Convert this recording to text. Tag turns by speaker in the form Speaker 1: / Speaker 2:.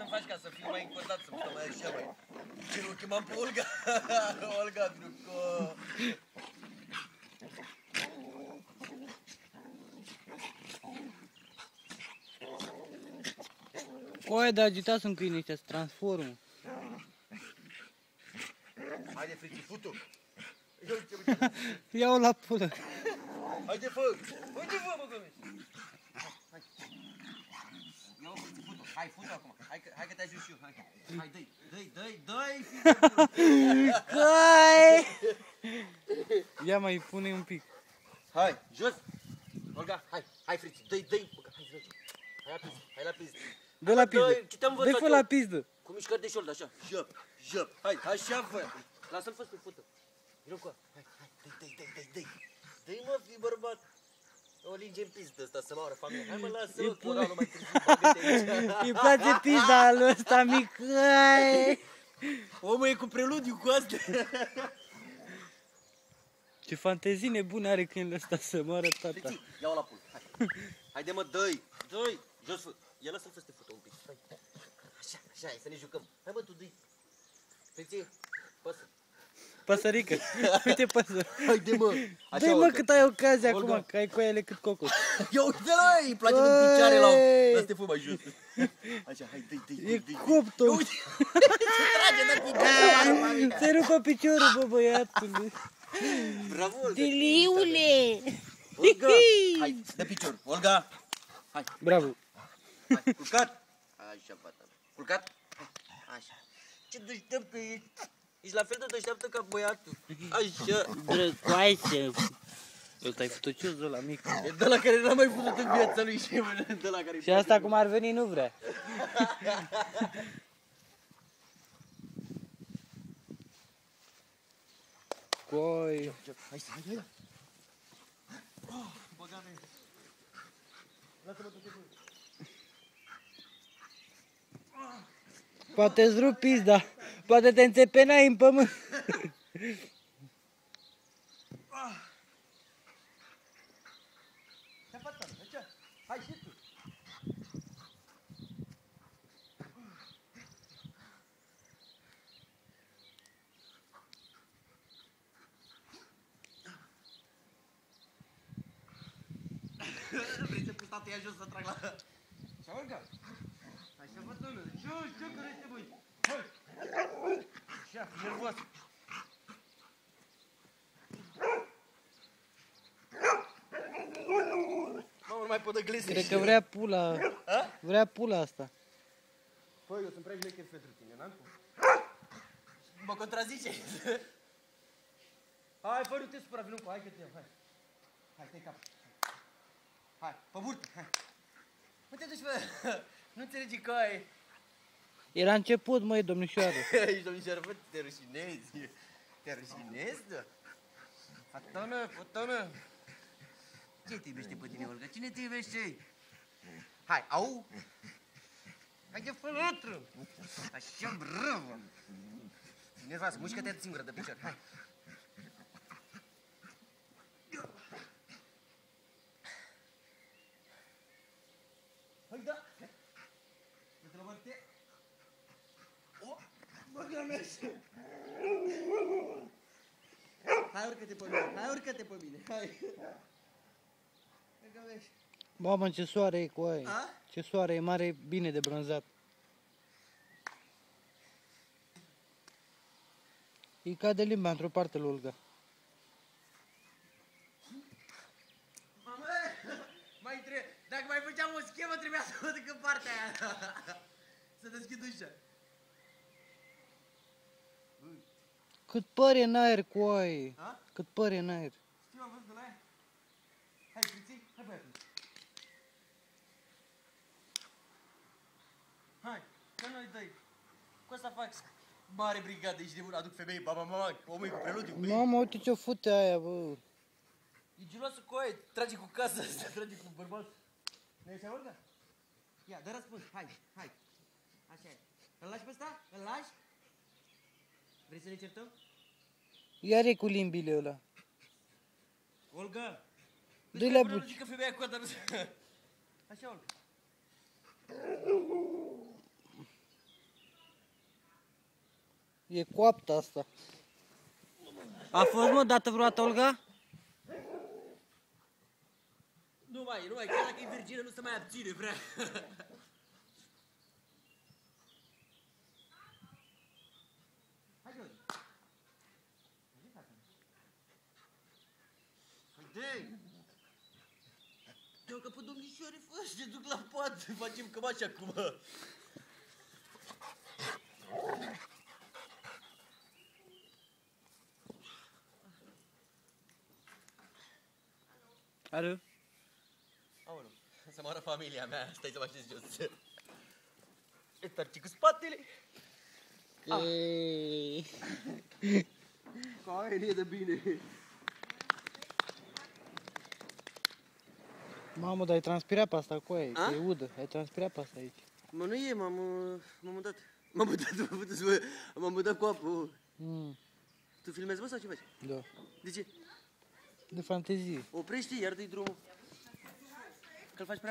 Speaker 1: când îmi faci ca să fiu mai încordat, să-mi stau mai așa, mai... Ce nu chemam pe Olga? Olga, druco!
Speaker 2: Coaie, dar agitați un câine ăștia, se transformă.
Speaker 1: Haide, friții, futu!
Speaker 2: Ia-o la pulă.
Speaker 1: Haide, fă! Haide, fă, mă, gămești! Hai! Ia-o, friții, futu! Hai, futu acum! Hai că te ajut și eu, hai! Hai, dă-i, fiu!
Speaker 2: Coaie! Ia mai pune un pic.
Speaker 1: Hai, jos! Olga, hai, friții, dă-i, bă, hai la pizdă!
Speaker 2: Dă la pizdă. Dă-i fă la pizdă.
Speaker 1: Cu mișcări de șold, așa. Jăp. Hai, așa fă. Lasă-l fă pe fută. Vino cu hai. Dă-i, mă, fi bărbat. O linge în pizdă ăsta să moară familia. Hai, mă, lasă-o. Moralul mai târziu. Bagă-te aici.
Speaker 2: Îi place pizda lui ăsta mic.
Speaker 1: Omul e cu preludiu cu astea.
Speaker 2: Ce fantezii nebune are câinele ăsta să moară tata.
Speaker 1: Friții, ia-o la pul. Hai. Haide, mă, dă-i. Jos, fă. Ia lasă-l fă să te fută un pic. Hai. Așa, să ne jucăm. Hai, mă, tu dă-i. Friții, păsă.
Speaker 2: Păsărică. Uite păsărică.
Speaker 1: Haide, mă.
Speaker 2: Dă-i, mă, cât ai ocazia acum, că ai coaiele cât cocos.
Speaker 1: Ia uite-l, măi, îi place din picioare la... Lasă-te fă mai jos. Așa, hai, dă-i.
Speaker 2: E coptul.
Speaker 1: Uite, ce trage de picioare.
Speaker 2: Se rupă piciorul, bă, băiatule.
Speaker 1: Bravo, Olga.
Speaker 2: Diliule.
Speaker 1: Olga, hai, dă picior. Olga, hai.
Speaker 2: Bravo.
Speaker 1: Hai, culcat. Așa, fata. Culcat? Așa. Ce deșteaptă ești. Ești la fel de deșteaptă ca băiatul. Așa.
Speaker 2: Drăcoaise. Ăsta-i futocios ăla mic.
Speaker 1: E de la care n-a mai putut în viața lui și de la care...
Speaker 2: Și asta cum ar veni nu vrea. Coi.
Speaker 1: Hai. Băga-ne. Lasă-mă tu.
Speaker 2: Poate-ți rup pizda. Poate te înțepenai în pământ.
Speaker 1: Hai și tu. Vrei să pui statuia jos să trag la... Așa, Olga? Așa, bătănă. Jos, ce crește, băi? Hai! Așa, fi nervos. Mamă, nu mai pot de glese.
Speaker 2: Cred că vrea pula. Vrea pula asta.
Speaker 1: Păi, eu sunt prea șmecher pentru tine, n-am cum. Mă contrazice. Hai, fă, nu te supăra, vino cu, hai că te iau, hai. Hai, stai cap. Hai, pe burtă, hai. Nu te duci, bă. Nu înțelegi că ai.
Speaker 2: Era început, măi, domnișoară.
Speaker 1: Ești domnișoară, bă, te rușinezi. Te rușinezi, da? Fatonă. Ce te iubește pe tine, Olga? Cine te iubește? Hai, au. Hai de fărătră. Așa, bravo. Nervoasă, mușcă-te singură de picior, hai. Hai, da. Uite la mărte. O, băga mea. Hai, urcă-te pe mine, hai. Băga mea.
Speaker 2: Mamă, ce soare e cu aia. Ce soare e mare, bine de bronzat. Îi cade limba într-o parte lui Olga.
Speaker 1: Mamă, mai trebuie. Dacă mai făceam o schemă, trebuia să mă duc în partea aia. Să deschid ușa.
Speaker 2: Cât păr e în aer cu aia. Cât păr e în aer.
Speaker 1: Știu, am văzut de la aia. Hai, friții, hai băiatul. Hai, că noi doi. Cu asta fac mare brigadă, ești de bun, aduc femei, mama, omul e cu preludiu.
Speaker 2: Mamă, uite ce-o fute aia, bă.
Speaker 1: E geloasă cu aia, trage cu casa asta, trage cu bărbatul. Nu ești Olga? Ia, dă răspuns, hai. Așa e. Îl lași pe ăsta? Îl lași? Vrei să ne certăm?
Speaker 2: Iar e cu limbile ăla.
Speaker 1: Olga!
Speaker 2: Dă-i la buci.
Speaker 1: Că femeia cu asta nu se... Așa, Olga.
Speaker 2: E coaptă asta.
Speaker 3: A fost, mă, dată vreodată, Olga?
Speaker 1: Nu mai, chiar dacă e virgină nu se mai abține, vrea. Hai, George. Haide! Eu că pe domnișoare, fă, și te duc la pat, facem cămași acum.
Speaker 3: Alo?
Speaker 1: Aoleu, să moară familia mea, stai să mă așez jos. E tarci cu spatele.
Speaker 2: Ei.
Speaker 1: Care e de bine.
Speaker 2: Mamă, dar ai transpirat pe asta cu aia,
Speaker 1: A?
Speaker 2: e udă. Ai transpirat pe asta aici.
Speaker 1: Mă, nu e, m-am mutat. M-am mutat cu apă.
Speaker 2: Mm,
Speaker 1: Tu filmezi, bă, sau ce faci?
Speaker 2: da.
Speaker 1: De ce?
Speaker 2: De fantezie.
Speaker 1: Oprește, iar dă-i drumul. Că-l faci prea